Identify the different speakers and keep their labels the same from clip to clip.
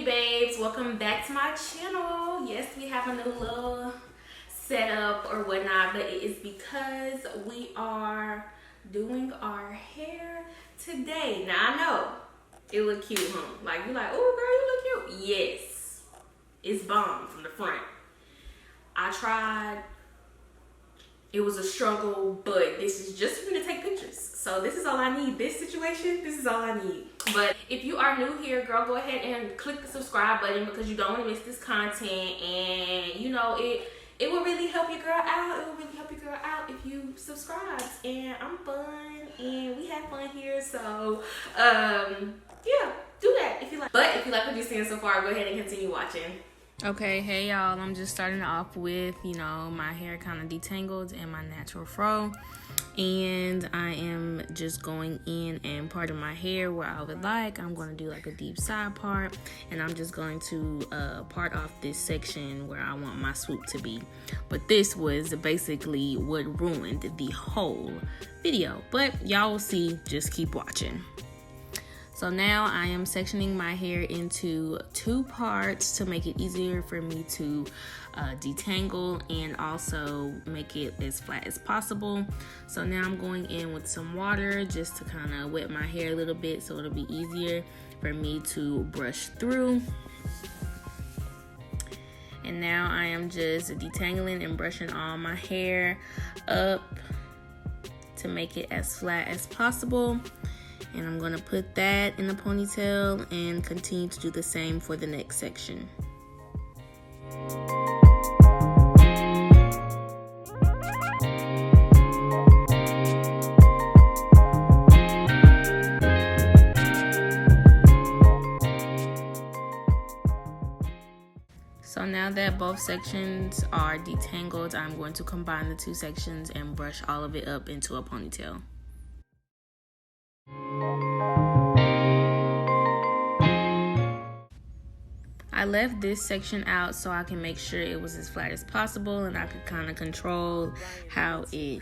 Speaker 1: Hey babes, welcome back to my channel. Yes, we have a new little setup or whatnot, but it is because we are doing our hair today. Now I know it look cute, huh? Like you're like, oh girl, you look cute. Yes, it's bomb from the front. I tried. It was a struggle, but this is just for me to take pictures. So this is all I need. This situation, this is all I need. But if you are new here, girl, go ahead and click the subscribe button because you don't want to miss this content. And you know, it will really help your girl out. It will really help your girl out if you subscribe. And I'm fun and we have fun here. So yeah, do that if you like. But if you like what you're seeing so far, go ahead and continue watching. Okay, hey y'all, I'm just starting off with, my hair kind of detangled and my natural fro. And I am just going in and parting my hair where I would like. I'm going to do like a deep side part. And I'm just going to part off this section where I want my swoop to be. But this was basically what ruined the whole video. But y'all will see, just keep watching. So now I am sectioning my hair into two parts to make it easier for me to detangle and also make it as flat as possible. So now I'm going in with some water just to kind of wet my hair a little bit so it'll be easier for me to brush through. And now I am just detangling and brushing all my hair up to make it as flat as possible. And I'm going to put that in a ponytail and continue to do the same for the next section. So now that both sections are detangled, I'm going to combine the two sections and brush all of it up into a ponytail. I left this section out so I can make sure it was as flat as possible and I could kind of control how it,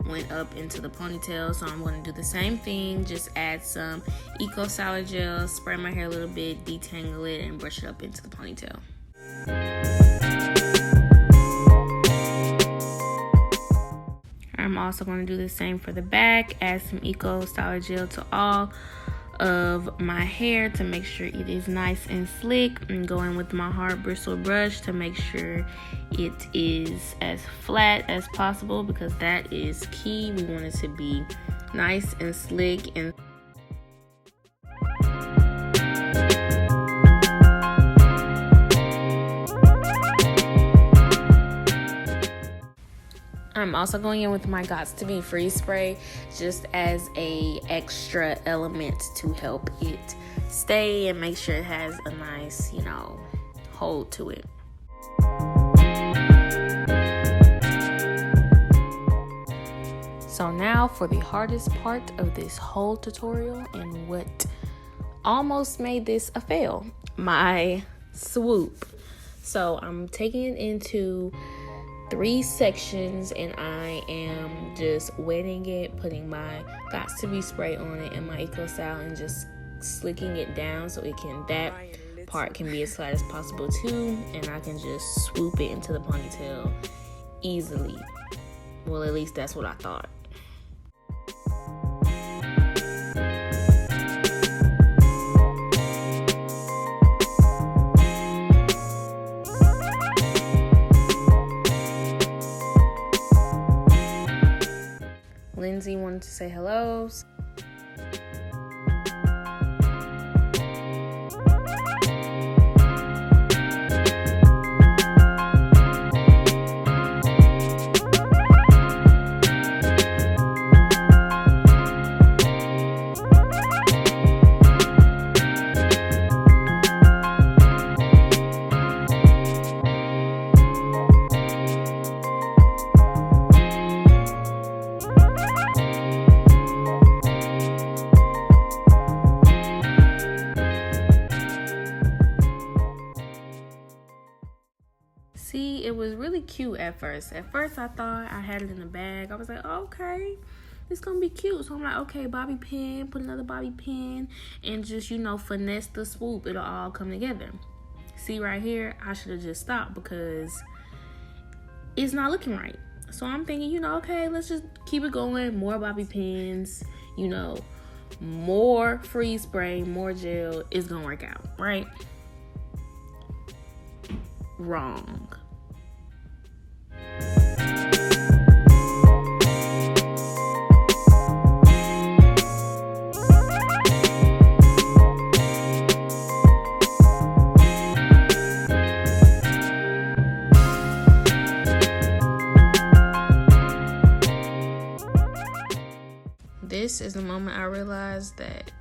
Speaker 1: went up into the ponytail. So I'm going to do the same thing, just add some Eco Styler gel, spray my hair a little bit, detangle it, and brush it up into the ponytail. I'm also going to do the same for the back, add some Eco Styler gel to all of my hair to make sure it is nice and slick, and go in with my hard bristle brush to make sure it is as flat as possible because that is key. We want it to be nice and slick and I'm also going in with my Gots to Be Free spray just as a extra element to help it stay and make sure it has a nice, hold to it. So now for the hardest part of this whole tutorial and what almost made this a fail, my swoop. So I'm taking it into 3 sections and I am just wetting it, putting my Gots to Be spray on it and my Eco Style and just slicking it down so that part can be as flat as possible too, and I can just swoop it into the ponytail easily. Well, at least that's what I thought. Lindsay wanted to say hello. See, it was really cute at first. At first, I thought I had it in a bag. I was like, okay, it's gonna be cute. So I'm like, okay, bobby pin, put another bobby pin, and just, you know, finesse the swoop. It'll all come together. See right here, I should have just stopped because it's not looking right. So I'm thinking, you know, okay, let's just keep it going. More bobby pins, you know, more freeze spray, more gel. It's gonna work out, right? Wrong. This is the moment I realized that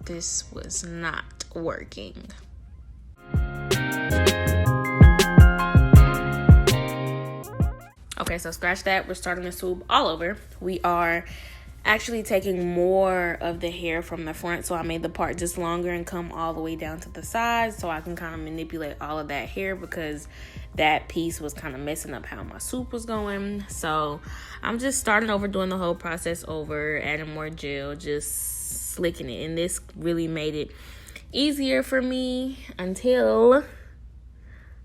Speaker 1: this was not working. Okay, so scratch that. We're starting the swoop all over. We are actually taking more of the hair from the front, so I made the part just longer and come all the way down to the sides so I can kind of manipulate all of that hair because that piece was kind of messing up how my swoop was going. So I'm just starting over, doing the whole process over, adding more gel, just slicking it. And this really made it easier for me until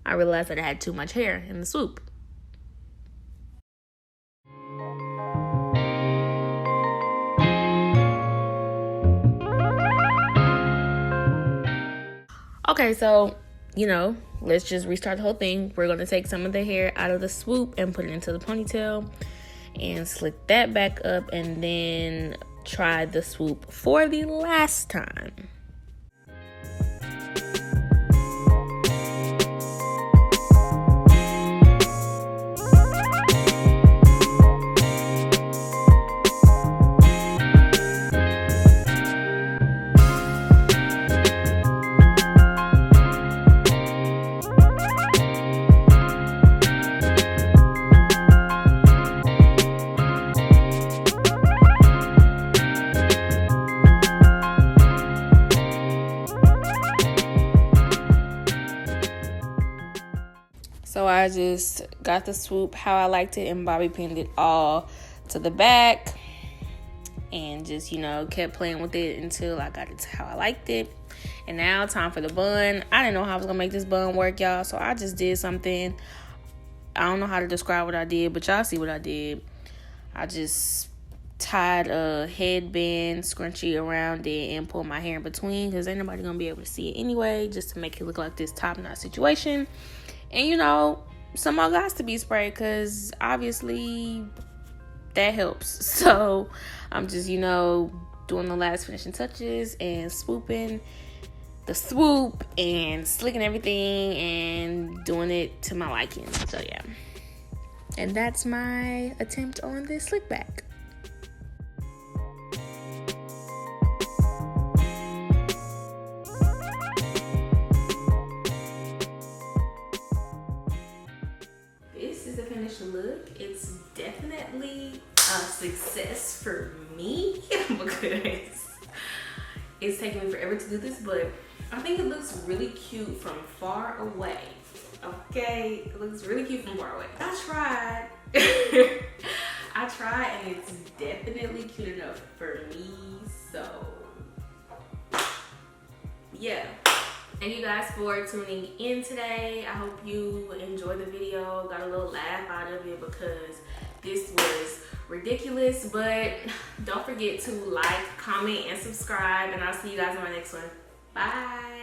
Speaker 1: I realized that I had too much hair in the swoop. Okay, so, you know, let's just restart the whole thing. We're going to take some of the hair out of the swoop and put it into the ponytail and slick that back up and then try the swoop for the last time. So I just got the swoop how I liked it and bobby pinned it all to the back and just, you know, kept playing with it until I got it to how I liked it. And now time for the bun. I didn't know how I was gonna make this bun work, y'all, so I just did something. I don't know how to describe what I did, but y'all see what I did. I just tied a headband scrunchie around it and pulled my hair in between because ain't nobody gonna be able to see it anyway, just to make it look like this top-notch situation. And, you know, some more got to be sprayed because obviously that helps. So I'm just, you know, doing the last finishing touches and swooping the swoop and slicking everything and doing it to my liking. So, yeah. And that's my attempt on this slick back. Look, it's definitely a success for me because it's taking me forever to do this, but I think it looks really cute from far away. Okay, it looks really cute from far away. I tried. I tried, and it's definitely cute enough for me. So yeah. Thank you guys for tuning in today. I hope you enjoyed the video, got a little laugh out of it because this was ridiculous. But don't forget to like, comment, and subscribe, and I'll see you guys in my next one. Bye.